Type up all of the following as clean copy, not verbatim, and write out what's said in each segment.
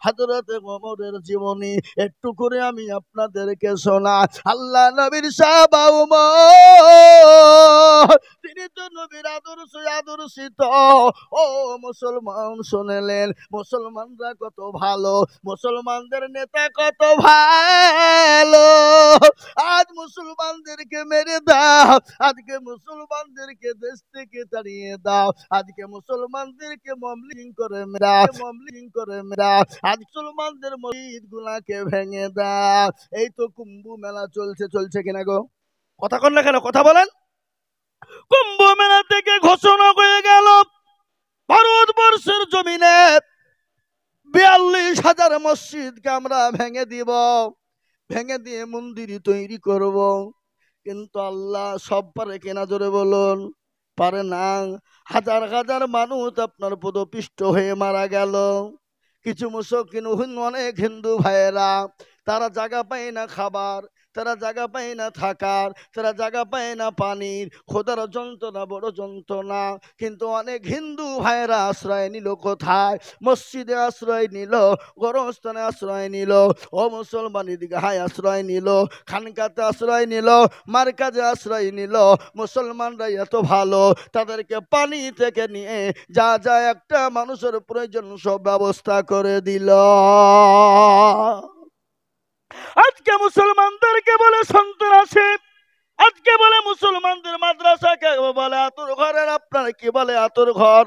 হযরতে ওমরের জীবনী একটু করে আমি আপনাদেরকে শোনাই। আল্লাহ নবীর সাহাবা ওমর, তিনি তো নবীর আদর্শিত। ও মুসলমান শুনলেন, মুসলমানরা কত ভালো, মুসলমানদের নেতা কত ভালো। আজ মুসলমানদেরকে মেরে দাও, আজকে মুসলমানদেরকে দেশ থেকে তাড়িয়ে দাও, আজকে মুসলমানদেরকে মমলিং করে মেরা, আজ মুসলমানদের মসজিদ গুলাকে ভেঙে দাও। এই তো কুম্ভ মেলা চলছে কিনা গো? কথা কন না কেন, কথা বলেন। কুম্ভ মেলা থেকে ঘোষণা হয়ে গেল ভারতবর্ষের জমিনে 42,000 মসজিদকে আমরা ভেঙে দিব, ভেঙে দিয়ে মন্দির তৈরি করব। কিন্তু আল্লাহ সব পারে কিনা, জোরে বলুন? পারে না। হাজার হাজার মানুষ আপনার পদপিষ্ট হয়ে মারা গেল। কিছু মুসলমান, অনেক হিন্দু ভাইয়েরা, তারা জায়গা পায় না খাবার, তারা জায়গা পায় না থাকার, তারা জায়গা পায় না পানির, খোদার যন্ত্রণা বড় যন্ত্রণা। কিন্তু অনেক হিন্দু ভাইয়েরা আশ্রয় নিল কোথায়? মসজিদে আশ্রয় নিল, গরস্থানে আশ্রয় নিল, ও মুসলমান ঈদগাহে আশ্রয় নিল, খানকাতে আশ্রয় নিল, মার্কাজে আশ্রয় নিল। মুসলমানরা এত ভালো, তাদেরকে পানি থেকে নিয়ে যা যা একটা মানুষের প্রয়োজন সব ব্যবস্থা করে দিল। আজকে মুসলমানদেরকে বলে সন্ত্রাসী, আজকে বলে মুসলমানদের মাদ্রাসাকে বলে আতুর ঘরের, আপনার কি বলে আতুর ঘর,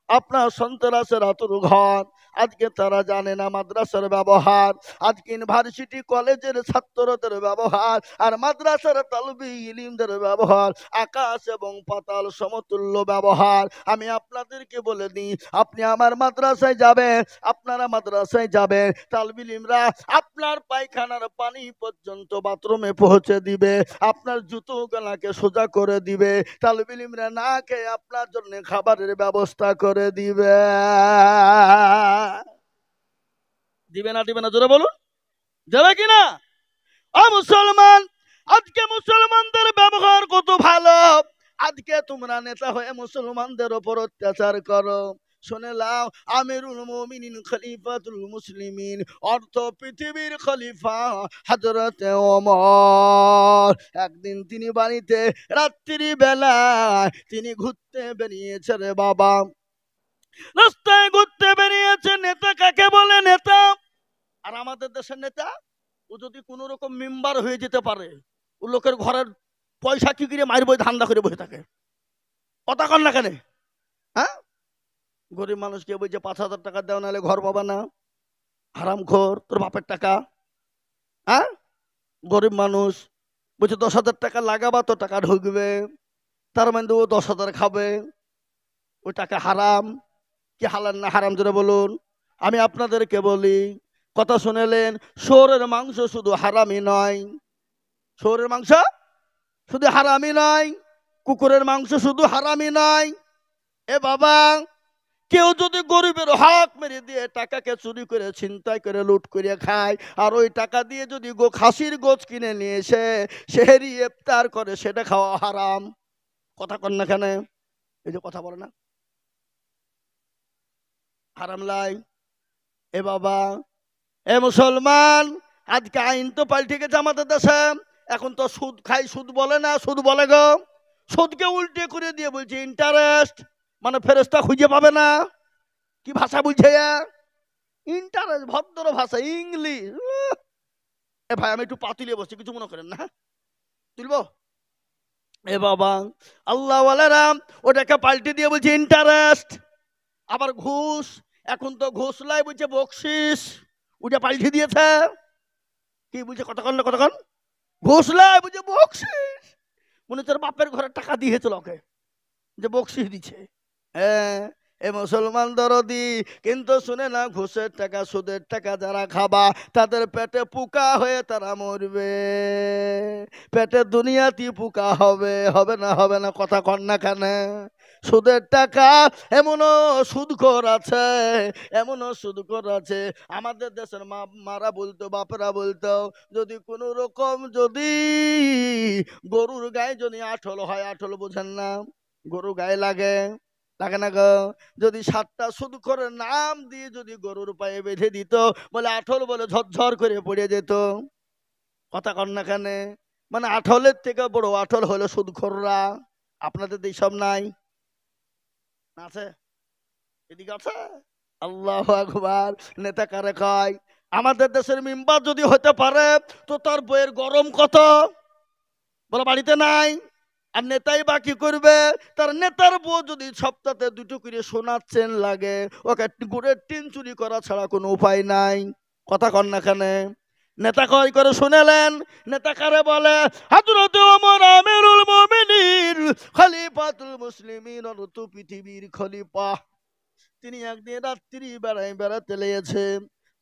আপনার সন্ত্রাসের আতুর ঘর। আজকে তারা জানে না মাদ্রাসার ব্যবহার, আজকে ইউনিভার্সিটি কলেজের ছাত্রদের ব্যবহার আর মাদ্রাসার তালবি ইলিমদের ব্যবহার আকাশ এবং পাতাল সমতুল্য ব্যবহার। আমি আপনাদেরকে বলে দিই, আপনি আমার মাদ্রাসায় যাবেন, আপনারা মাদ্রাসায় যাবেন, তালবি ইলিমরা আপনার পায়খানার পানি পর্যন্ত বাথরুমে পৌঁছে দিবে, আপনার জুতো গলাকে সোজা করে দিবে, তালবি ইলিমরা না খেয়ে আপনার জন্য খাবারের ব্যবস্থা করে দিবে। দিবে না দিবে না, জোরে বলুন, যাবে কিনা? মুসলমান, আজকে মুসলমানদের ব্যবহার কত ভালো, আজকে তোমরা নেতা হয়ে মুসলমানদের উপর অত্যাচার করো। শুনে লাও, আমিরুল মুমিনিন খলিফাতুল মুসলিমিন, অর্থ পৃথিবীর খলিফা হযরতে ওমর, একদিন তিনি বাড়িতে রাত্রি বেলায় তিনি ঘুরতে বেরিয়েছে রে বাবা, রাস্তায় ঘুরতে বেরিয়েছে। নেতা কাকে বলে? নেতা। আর আমাদের দেশের নেতা, ও যদি কোন রকম মেম্বার হয়ে যেতে পারে, ও লোকের ঘরের পয়সা কি করে মারবো ধান্দা করে বসে থাকে। কথা কন না কেন? হ্যাঁ, গরিব মানুষকে বলছে 5,000 টাকা দেও, নাহলে ঘর পাবা না। হারামখোর, তোর বাপের টাকা। হ্যাঁ, গরিব মানুষ বলছে 10,000 টাকা লাগাবা তো টাকা ঢুকবে, তার মানে ও 10,000 খাবে, ওই টাকা হারাম। কি হালাল না হারাম, জোরে বলুন? আমি আপনাদেরকে বলি, কথা শুনেলেন? শুয়োরের মাংস শুধু হারামি নয়, শুয়োরের মাংস শুধু হারামি নয়, কুকুরের মাংস শুধু হারামি নয়। এ বাবা, কেউ যদি গরিবের হক মেরে দিয়ে টাকাকে চুরি করে ছিনতাই করে লুট করে খায়, আর ওই টাকা দিয়ে যদি খাসির গোছ কিনে নিয়ে এসে সেহরি ইফতার করে, সেটা খাওয়া হারাম। কথা কন না কেন? এই যে কথা বলে না, হারাম লাই। এ বাবা, এ মুসলমান, আজকে আইন তো পাল্টে গেছে আমাদের দেশে। এখন তো সুদ খাই, সুদ বলে না, সুদ বলে গো। সুদকে উল্টে করে দিয়ে বলছে ইন্টারেস্ট, মানে ফেরেস্তা খুঁজে পাবে না। কি ভাষা বুঝছে? ইন্টারেস্ট, ভদ্র ভাষা, ইংলিশ। এ ভাই, আমি একটু পাতুলিয়ে বসছি, কিছু মনে করেন না, তুলবো? এ বাবা, আল্লাহ ওয়ালারাম ওটাকে পাল্টে দিয়ে বলছে ইন্টারেস্ট। আবার ঘুষ, এখন তো ঘুষ লাই বলছে বকশিস, ওটা পাল্টে দিয়েছে। কি বলছে? কতক্ষণ না কতক্ষণ ঘুষ লাই বলছে বকশিস, মনে হচ্ছে বাপের ঘরে টাকা দিয়েছে লোকে যে বকশিস দিচ্ছে। হ্যাঁ, এ মুসলমান দরদি, কিন্তু শুনে না, ঘুষের টাকা সুদের টাকা যারা খাবা তাদের পেটে পোকা হয়ে তারা মরবে, পেটে দুনিয়াতে পোকা হবে। হবে না? হবে না? কথা কন না কেন? সুদের টাকা, এমনও সুদখোর আছে, এমনও সুদখোর আছে। আমাদের দেশের মারা বলতো, বাপরা বলতো, যদি কোন রকম যদি গরুর গায়ে যদি আঠল হয়, আঠল বোঝেন না, গরু গায়ে লাগে, লাগে না গো? যদি 7টা শুধু করে নাম দিয়ে যদি গরুর পায়ে বেঁধে দিত, বলে আঠল বলে ঝরঝর করে পড়ে যেত। কথা কন না কেন? মানে আঠলের থেকে বড় আঠল হলো সুদখোররা। আপনাদের তো সব নাই? আছে? এদিকে আছে? আল্লাহু আকবার। নেতা কারে কয়? আমাদের দেশের মেম্বার যদি হতে পারে তো তার বইয়ের গরম কত? বলে বাড়িতে নাই। আর নেতাই বা কি করবে? তার নেতার বউ যদি সপ্তাহে 2টো করে সোনার চেন লাগে, ওকে গুড়ের টিন চুরি করা ছাড়া কোনো উপায় নাই। কথা কন না কেন? নেতা কয় করে শুনেলেন? নেতা কারে বলে? হযরত ওমর আমিরুল মুমিনিন খলিফাতুল মুসলিমিন, অনত পৃথিবীর খলিফা। তিনি একদিন রাত্রি বেড়াতে লেগেছে।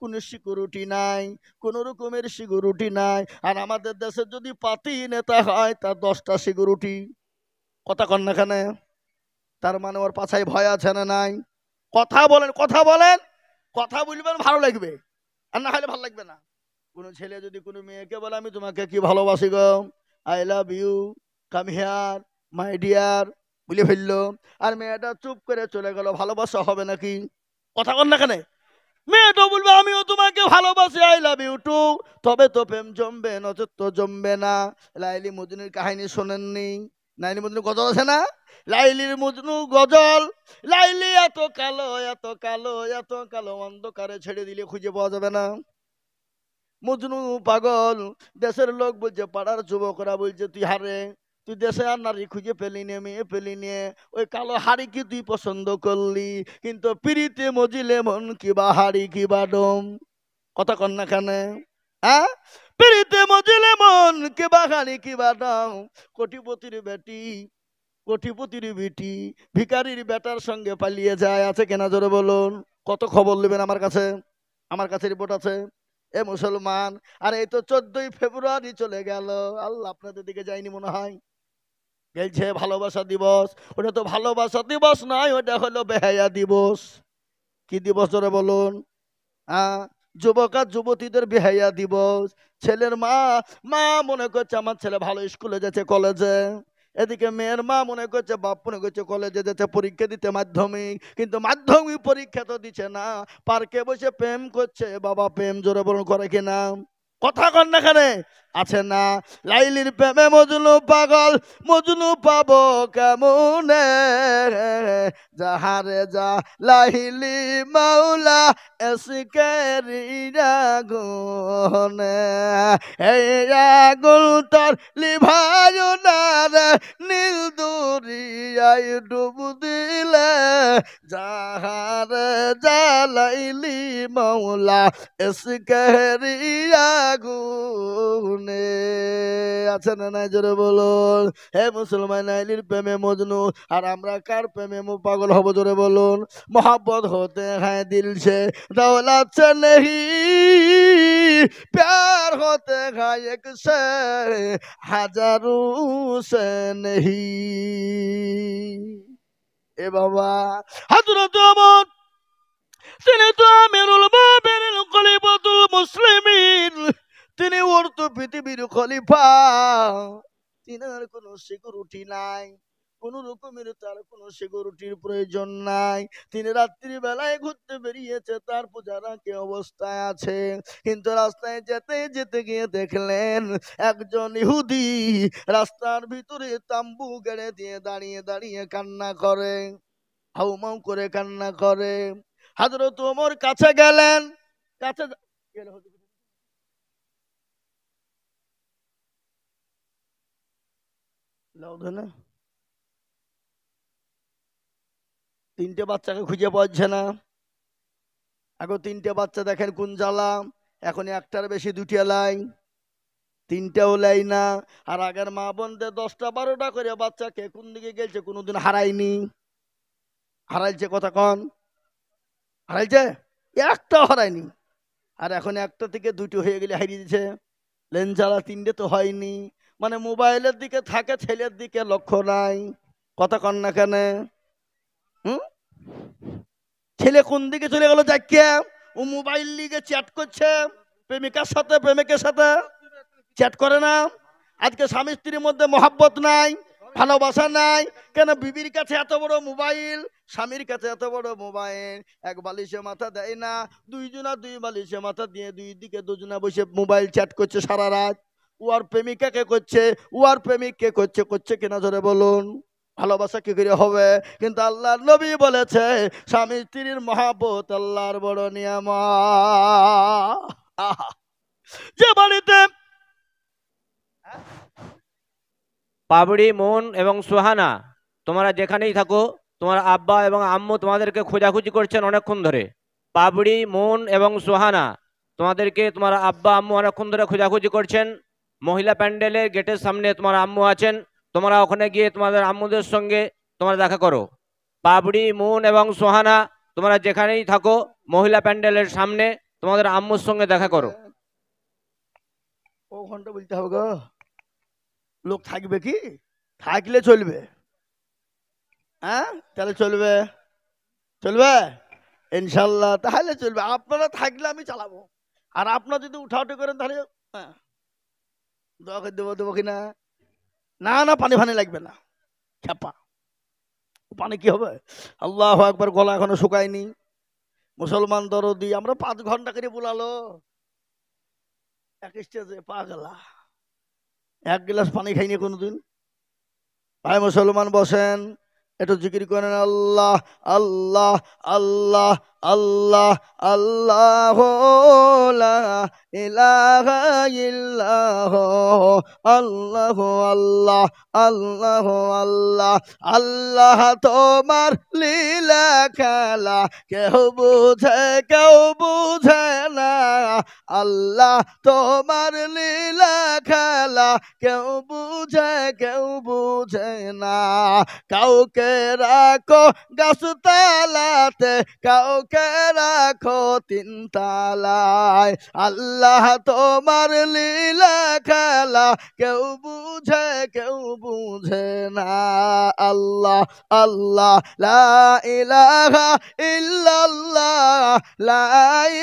কোনো সিকিউরিটি নাই, কোন রকমের সিকিউরিটি নাই। আর আমাদের দেশে যদি পাতি নেতা হয় তার 10টা সিকিউরিটি। কথা কন না কেন? তার মানে ওর পাছায় ভয় আছে না নাই? কথা বলেন, কথা বলেন। কথা বলবেন ভালো লাগবে, আর না হলে ভালো লাগবে না। কোনো ছেলে যদি কোনো মেয়েকে বলে আমি তোমাকে কি ভালোবাসি গো, I love you, come here, my dear, বলে ফেললো, আর মেয়েটা চুপ করে চলে গেল, ভালোবাসা হবে নাকি? কথা কন না কেন? মেয়েটা বলবে আমিও তোমাকে ভালোবাসি, আই লাভ ইউ টু। তবে তো প্রেম জমবে, নচেত তো জমবে না। লাইলি মজনুর কাহিনী শোনেননি? লাইলি মজনু গজল আছে না? লাইলির মজনু গজল। লাইলি এত কালো, এত কালো, এত কালো, অন্ধকারে ছেড়ে দিলে খুঁজে পাওয়া যাবে না। মজনু পাগল। দেশের লোক বলছে, পাড়ার যুবকরা বলছে তুই হারে, তুই দেশে আর নারী খুঁজে পেলি নে, মেয়ে পেলি নে, ওই কালো হাড়ি কি তুই পছন্দ করলি? কিন্তু পিড়িতে মজিলে মন কিবা হাড়ি কিবা ডম। কথা কন না কেন? হ্যাঁ, পিড়িতে মজিলে মন কিবা হাড়ি কিবা ডম। কোটিপতির বেটি, কোটিপতির বেটি ভিখারির বেটার সঙ্গে পালিয়ে যায়, আছে কেনা জোরে বলুন? কত খবর নেবেন আমার কাছে? আমার কাছে রিপোর্ট আছে। এ মুসলমান, আর এই তো 14ই ফেব্রুয়ারি চলে গেল। আল্লাহ আপনাদের দিকে যায়নি মনে হয়? গেলছে ভালোবাসা দিবস। ওটা তো ভালোবাসা দিবস নয়, ওটা হলো বেহায়া দিবস। কি দিবস জোরে বলুন? হ্যাঁ, যুবক আর যুবতীদের বেহায়া দিবস। ছেলের মা, মা মনে করছে আমার ছেলে ভালো স্কুলে যাচ্ছে, কলেজে। এদিকে মেয়ের মা মনে করছে, বাপ মনে করছে কলেজে যাচ্ছে পরীক্ষা দিতে, মাধ্যমিক। কিন্তু মাধ্যমিক পরীক্ষা তো দিচ্ছে না, পার্কে বসে প্রেম করছে। বাবা প্রেম জোরে বলুন করে কিনা? কথা কন না কেন? আছে না? লাইলির প্রেমে মজনু পাগল, মজনু পাবো কেমনে? যাহারে যা লাইলি মাওলা এসকেরি আগুনে, এই আগুন তার লিভায়নার নীল দরিয়ায় ডুব দিলে, যাহারে যা লাইলি মাওলা এসকেরি আগুনে। আছে না নাই জোরে বলুন? হে মুসলমান, লাইলির প্রেমে মজনু, আর আমরা কার প্রেমে পাগল হব জোরে বলুন? मोहब्बत होते हैं दिल से, दौलत से नहीं, प्यार होते हैं एक से, हजारों से नहीं। ए बाबा, हजरत उमर, তিনি তো আমিরুল মুমিনিন খলিফাতুল মুসলিমিন, তিনি অর্থ পৃথিবীর খলিফা। তিনার কোনো সিকিউরিটি নাই, কোন রকমের তার কোনো সিকিউরিটির প্রয়োজন নাই। তিনি রাত্রি বেলায় ঘুরতে বেরিয়েছে, তার পূজারা কি অবস্থায় আছে। কিন্তু রাস্তায় যেতে যেতে গিয়ে দেখলেন একজন ইহুদি রাস্তার ভিতরে তাম্বু গেড়ে দিয়ে দাঁড়িয়ে দাঁড়িয়ে কান্না করে, হাউমাউ করে কান্না করে। হযরত ওমর কাছে গেলেন, কাছে না, 3টে বাচ্চাকে খুঁজে পাচ্ছে না। আগে 3টে বাচ্চা দেখেন কোন জ্বালা, এখন একটার বেশি 2টে লাই, 3টেও লাই না। আর আগের মা বোনদের 10টা 12টা করে বাচ্চাকে কোন দিকে গেছে কোনোদিন হারায়নি। হারাইছে? কথা কন, হারাইছে? একটাও হারায়নি। আর এখন একটা থেকে 2টো হয়ে গেলে হারিয়ে দিচ্ছে। লেন জ্বালা 3টে তো হয়নি। মানে মোবাইলের দিকে থাকে, ছেলের দিকে লক্ষ্য নাই। কথা কন না কেন? হুম, ছেলে কোন দিকে চলে গেল যাকে? ও মোবাইল লিগে চ্যাট করছে প্রেমিকার সাথে, প্রেমিকের সাথে চ্যাট করে না। আজকে স্বামী স্ত্রীর মধ্যে মহাব্বত নাই। ভালোবাসা নাই কেন? বিবির কাছে এত বড় মোবাইল, স্বামীর কাছে এত বড় মোবাইল, এক বালিশে মাথা দেয় না, দুইজনা দুই বালিশে মাথা দিয়ে দুই দিকে দুজনা বসে মোবাইল চ্যাট করছে সারা রাত। ও আর প্রেমিকাকে করছে, ও আর প্রেমিককে করছে, করছে কিনা জোরে বলুন? ভালোবাসা কি করে হবে? কিন্তু আল্লাহর নবী বলেছে স্বামী স্ত্রীর মহাব্বত আল্লাহর বড় নিয়ামত। আহা, যে বাড়িতে পাবড়ি, মন এবং সোহানা, তোমরা যেখানেই থাকো, তোমার আব্বা এবং আম্মু তোমাদেরকে খোঁজাখুঁজি করছেন অনেকক্ষণ ধরে। পাবড়ি, মন এবং সোহানা, তোমাদেরকে তোমার আব্বা আম্মু অনেকক্ষণ ধরে খোঁজাখুঁজি করছেন। মহিলা প্যান্ডেলের গেটের সামনে তোমার আম্মু আছেন, তোমরা ওখানে গিয়ে তোমাদের আম্মুদের সঙ্গে তোমরা দেখা করো। পাবড়ি, মন এবং সোহানা, তোমরা যেখানেই থাকো, মহিলা প্যান্ডেলের সামনে তোমাদের আম্মুর সঙ্গে দেখা করো। ও ঘন্টা বলতে হবে গো, লোক থাকবে কি? থাকলে চলবে, হ্যাঁ তাহলে চলবে, চলবে ইনশাল্লাহ, তাহলে চলবে। আপনারা থাকলে আমি চালাবো, আর আপনারা যদি উঠাউটি করেন তাহলে হ্যাঁ দোয়া করে দেবো, দেবো কিনা? না না, পানি ফানি লাগবে না, খেপা পানি কি হবে? আল্লাহ একবার, গলা এখনো শুকায়নি। মুসলমান দরদি, আমরা 5 ঘন্টা করে বুলালো এক স্টেজে, পাগলা 1 গ্লাস পানি খাইনি কোনোদিন। ভাই মুসলমান বসেন, একটু জিকির করেন আল্লাহ আল্লাহ আল্লাহ আল্লাহ আল্লাহ লা ইলাহা ইল্লাল্লাহ আল্লাহ আল্লাহ আল্লাহ আল্লাহ। আল্লাহ তোমার লীলা খেলা কেউ বুঝে না, আল্লাহ তোমার লীলা খেলা কেউ বুঝে না। কাউকে রাখো গাছতলাতে, কাউকে রাখো 3 তালায়, আল্লাহ তোমার লীলা খেলা কেউ বুঝে না। আল্লাহ আল্লাহ লা ইলাহা ইল্লাল্লাহ লা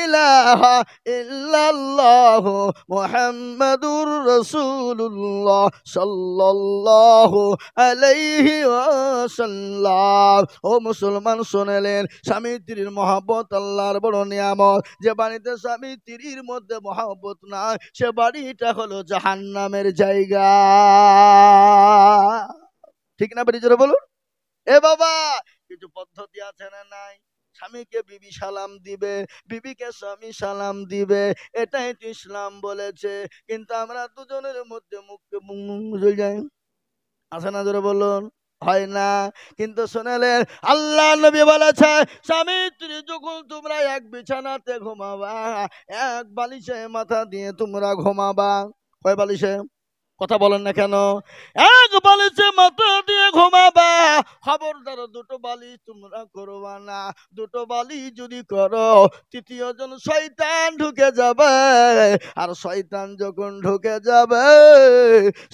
ইলাহা ইল্লাল্লাহ মুহাম্মাদুর রাসূলুল্লাহ সাল্লাল্লাহু আলাইহি ওয়াসাল্লাম। ও মুসলমান শুনলেন, স্বামী স্ত্রীর মহব্বত আল্লাহর বড় নিয়ামত। যে বাড়িতে স্বামী স্ত্রীর মধ্যে মহব্বত নাই, সে বাড়িটা হলো জাহান্নামের জায়গা। ঠিক না বেরিয়ে বলুন? এ বাবা, কিছু পদ্ধতি আছে না নাই? স্বামীকে বিবি সালাম দিবে, বিবিকে স্বামী সালাম দিবে, এটাই তো ইসলাম বলেছে। কিন্তু আমরা দুজনের মধ্যে মুখে মুখ যায়, আছে না জোরে বলুন? হয় না। কিন্তু শুনলেন, আল্লাহ নবী বলেছে স্বামী স্ত্রী যখন তোমরা এক বিছানাতে ঘুমাবা, এক বালিশে মাথা দিয়ে তোমরা ঘুমাবা। কয় বালিশে? কথা বলেন না কেন? এক বালিশে মাথা দিয়ে ঘুমাবা। খবরদার 2টো বালিশ তোমরা করবা না। 2টো বালিশ যদি করো, 3য় জন শয়তান ঢুকে যাবে, আর শয়তান যখন ঢুকে যাবে,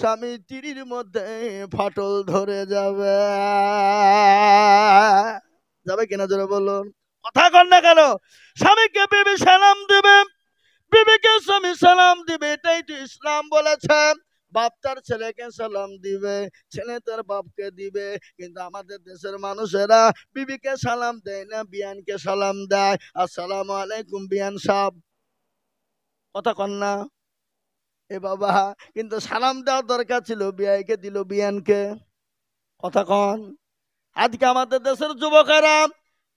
স্বামী স্ত্রীর মধ্যে ফাটল ধরে যাবে। যাবে কিনা জোরে বলুন? কথা কন না কেন? স্বামীকে বিবি সালাম দিবে, বিবিকে স্বামী সালাম দিবে, এটাই তো ইসলাম বলেছে। বাপ তার ছেলেকে সালাম দিবে, ছেলে তার বাপকে দিবে। কিন্তু আমাদের দেশের মানুষেরা বিবিকে সালাম দেয় না, বিয়ানকে সালাম দেয়। আসসালামু আলাইকুম বিয়ান সাহেব, কথা কন না? এ বাবা, কিন্তু সালাম দেওয়ার দরকার ছিল, বিয়াইকে দিল বিয়ানকে। কথা কন? আজকে আমাদের দেশের যুবকেরা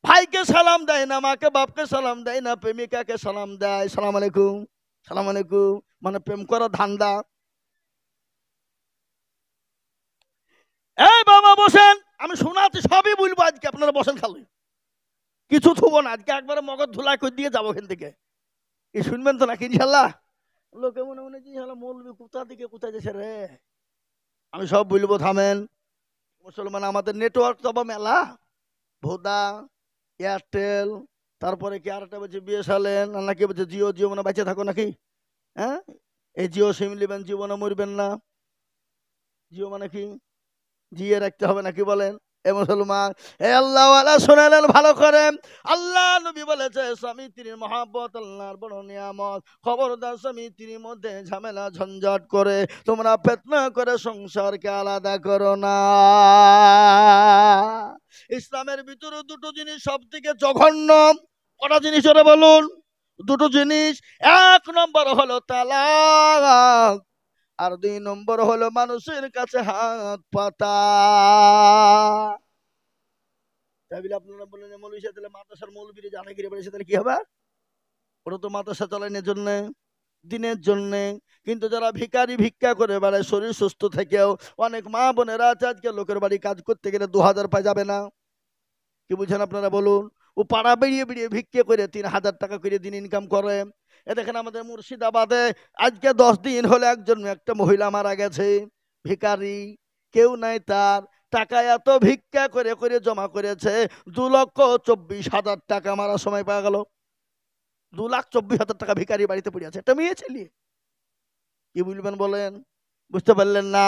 ভাইকে সালাম দেয় না, মাকে বাপকে সালাম দেয় না, প্রেমিকাকে সালাম দেয় সালাম আলাইকুম সালাম আলাইকুম, মানে প্রেম করা ধান্দা। এই বাবা বসেন, আমি শোনাচ্ছি, সবই বলবো আজকে, আপনারা বসেন, খালি কিছু থুবো না আজকে, একবারে মগজ ধুলাই করে দিয়ে যাবো এখান থেকে। এই শুনবেন তো নাকি ইনশাল্লাহ? লোকে মনে মনে মৌলবি কোথা থেকে কোথায় যেছে রে, আমি সব বলবো, থামেন। মুসলমান আমাদের নেটওয়ার্ক তো মেলা, ভোদা, এয়ারটেল, তারপরে কি আরেকটা বলছে বিএসএনএল, নাকি বলছে জিও, জিও মানে বেঁচে থাকো নাকি? হ্যাঁ, এই জিও সিম নেবেন, জীবনে মরবেন না। জিও মানে কি? জিয়ে রাখতে হবে নাকি বলেন? এ মুসলমান, এ আল্লাহ ওয়ালা শোনালেন ভালো করে। আল্লাহ নবী বলেছে স্বামী স্ত্রীর মহাব্বত আল্লাহর বড় নিয়ামত। খবরদার স্বামী স্ত্রীর মধ্যে ঝামেলা ঝঞ্ঝাট করে তোমরা ফিতনা করে সংসারকে আলাদা করো না। ইসলামের ভিতরে দুটো জিনিস সব থেকে জঘন্য। কটা জিনিস ওরা বলুন? দুটো জিনিস। এক নম্বর হলো তালাক, আর দুই নম্বর হলো মানুষের কাছে হাত পাতা। তাই বলে আপনারা বললেন যে মৌলভী সাহেব তাহলে মাদ্রাসার মৌলবীরে জানা গিরে বেড়েছে, তাহলে কি হবে? ওরা তো মাদ্রাসা চালানোর জন্য, দিনের জন্য। কিন্তু যারা ভিখারি ভিক্ষা করে বেড়ায় শরীর সুস্থ থেকেও, অনেক মা বোনেরা আছে আজকে লোকের বাড়ি কাজ করতে গেলে 2000 পায় যাবে না। কি বুঝেন আপনারা বলুন? ও পাড়া বেরিয়ে বেরিয়ে ভিক্ষে করে 3000 টাকা করে দিন ইনকাম করে। এ দেখেন আমাদের মুর্শিদাবাদে আজকে 10 দিন হলে একটা মহিলা মারা গেছে, ভিখারি, কেউ নাই তার। টাকা এত ভিক্ষা করে করে জমা করেছে, 2,24,000 টাকা মারার সময় পাওয়া গেল। 2,24,000 টাকা ভিখারি বাড়িতে পড়ে আছে, একটা মেয়ে ছেলে। কি বলবেন বলেন? বুঝতে পারলেন না?